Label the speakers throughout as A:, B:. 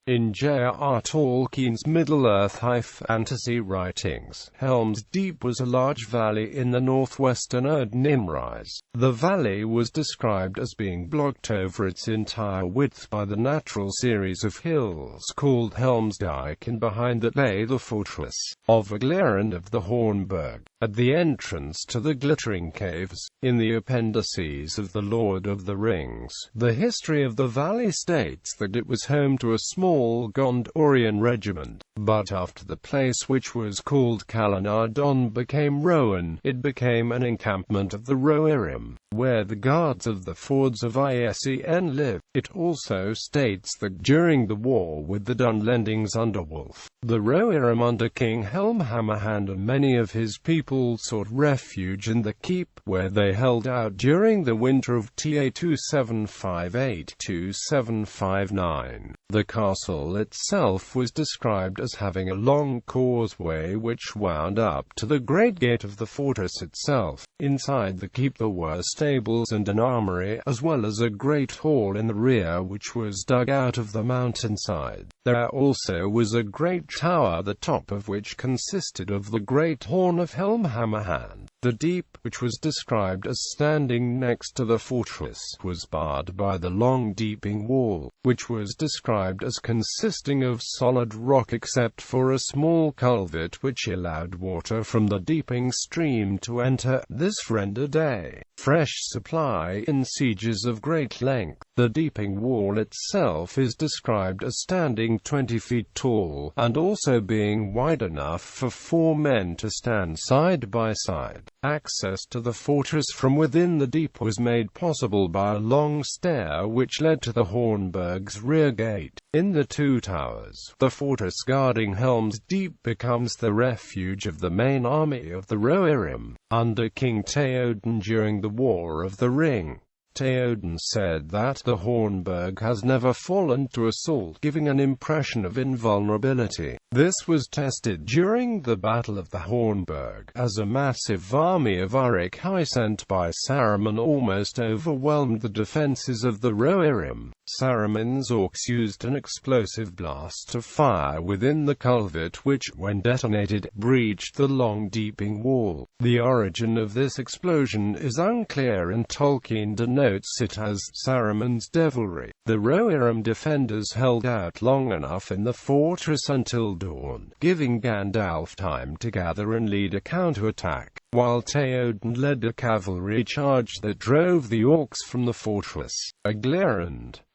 A: In J.R.R. Tolkien's Middle-earth high fantasy writings, Helm's Deep was a large valley in the northwestern Ered Nimrais. The valley was described as being blocked over its entire width by the natural series of hills called Helm's Dyke, and behind that lay the fortress of Ered of the Hornburg. At the entrance to the glittering caves, in the appendices of The Lord of the Rings, the history of the valley states that it was home to a small Gondorian regiment. But after the place, which was called Calanardon, became Rohan, it became an encampment of the Rohirrim, where the guards of the fords of Isen lived. It also states that during the war with the Dunlendings under Wulf, the Rohirrim under King Helm Hammerhand and many of his people sought refuge in the keep, where they held out during the winter of TA 2758-2759. The castle itself was described as having a long causeway which wound up to the great gate of the fortress itself. Inside the keep there were stables and an armory, as well as a great hall in the rear which was dug out of the mountainside. There also was a great tower, the top of which consisted of the great horn of Helm Hammerhand. The Deep, which was described as standing next to the fortress, was barred by the long deeping wall, which was described as consisting of solid rock except for a small culvert which allowed water from the deeping stream to enter. This rendered a fresh supply in sieges of great length. The deeping wall itself is described as standing 20 feet tall, and also being wide enough for 4 men to stand side by side. Access to the fortress from within the Deep was made possible by a long stair which led to the Hornburg's rear gate. In the 2 towers, the fortress guarding Helm's Deep becomes the refuge of the main army of the Rohirrim, under King Théoden during the War of the Ring. Théoden said that the Hornburg has never fallen to assault, giving an impression of invulnerability. This was tested during the Battle of the Hornburg, as a massive army of Uruk-hai sent by Saruman almost overwhelmed the defenses of the Rohirrim. Saruman's orcs used an explosive blast of fire within the culvert which, when detonated, breached the long deeping wall. The origin of this explosion is unclear, and Tolkien denotes it as Saruman's devilry. The Rohirrim defenders held out long enough in the fortress until dawn, giving Gandalf time to gather and lead a counterattack, while Théoden led a cavalry charge that drove the orcs from the fortress.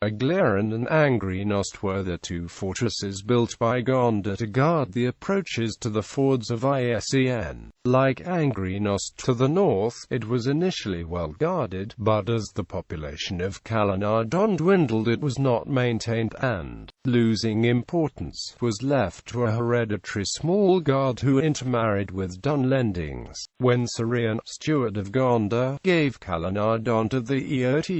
A: Aglarond and Angrynost were the 2 fortresses built by Gondor to guard the approaches to the fords of Isen. Like Angrynost to the north, it was initially well guarded, but as the population of Calanardon dwindled, it was not maintained, and, losing importance, was left to a hereditary small guard who intermarried with Dunlendings. When Cirion, steward of Gondor, gave Calanardon to the Eothed,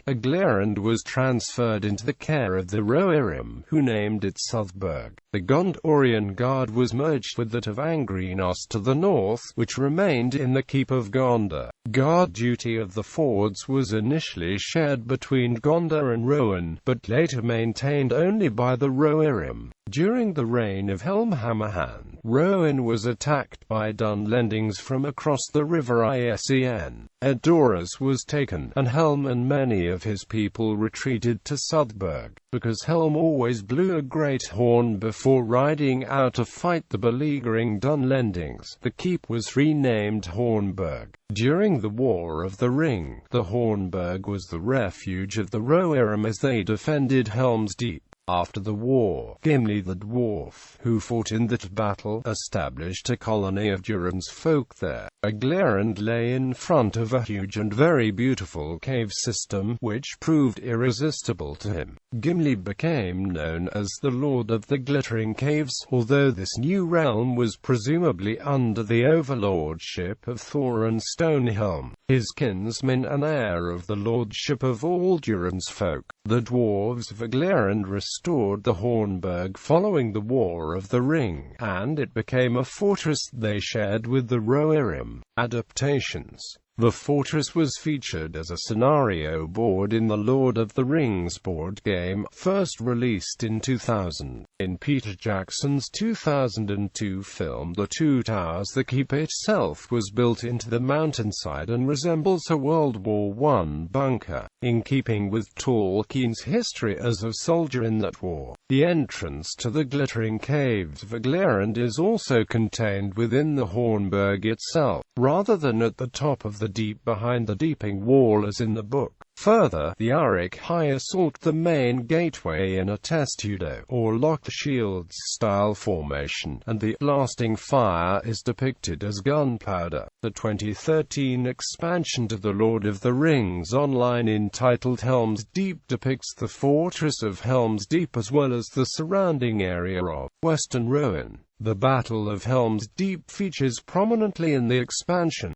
A: Aglarond was transferred into the care of the Rohirrim, who named it Southburg. The Gondorian guard was merged with that of Angrynost to the north, which remained in the keep of Gondor. Guard duty of the fords was initially shared between Gondor and Rohan, but later maintained only by the Rohirrim. During the reign of Helm Hammerhand, Rohan was attacked by Dunlendings from across the river Isen. Edoras was taken, and Helm and many of his people retreated to Southburg. Because Helm always blew a great horn before riding out to fight the beleaguering Dunlendings, the keep was renamed Hornburg. During the War of the Ring, the Hornburg was the refuge of the Rohirrim as they defended Helm's Deep. After the war, Gimli the dwarf, who fought in that battle, established a colony of Durin's folk there. Aglarond lay in front of a huge and very beautiful cave system, which proved irresistible to him. Gimli became known as the Lord of the Glittering Caves, although this new realm was presumably under the overlordship of Thorin Stonehelm, his kinsman and heir of the lordship of all Durin's folk. The dwarves of Aglarond restored the Hornburg following the War of the Ring, and it became a fortress they shared with the Rohirrim. Adaptations. The fortress was featured as a scenario board in the Lord of the Rings board game, first released in 2000. In Peter Jackson's 2002 film The Two Towers, the keep itself was built into the mountainside and resembles a World War I bunker, in keeping with Tolkien's history as a soldier in that war. The entrance to the glittering caves of Aglarond is also contained within the Hornburg itself, rather than at the top of the deep behind the deeping wall as in the book. Further, the Auric High assault the main gateway in a testudo, or locked shields style formation, and the blasting fire is depicted as gunpowder. The 2013 expansion to The Lord of the Rings Online entitled Helm's Deep depicts the fortress of Helm's Deep as well as the surrounding area of Western Rowan. The Battle of Helm's Deep features prominently in the expansion.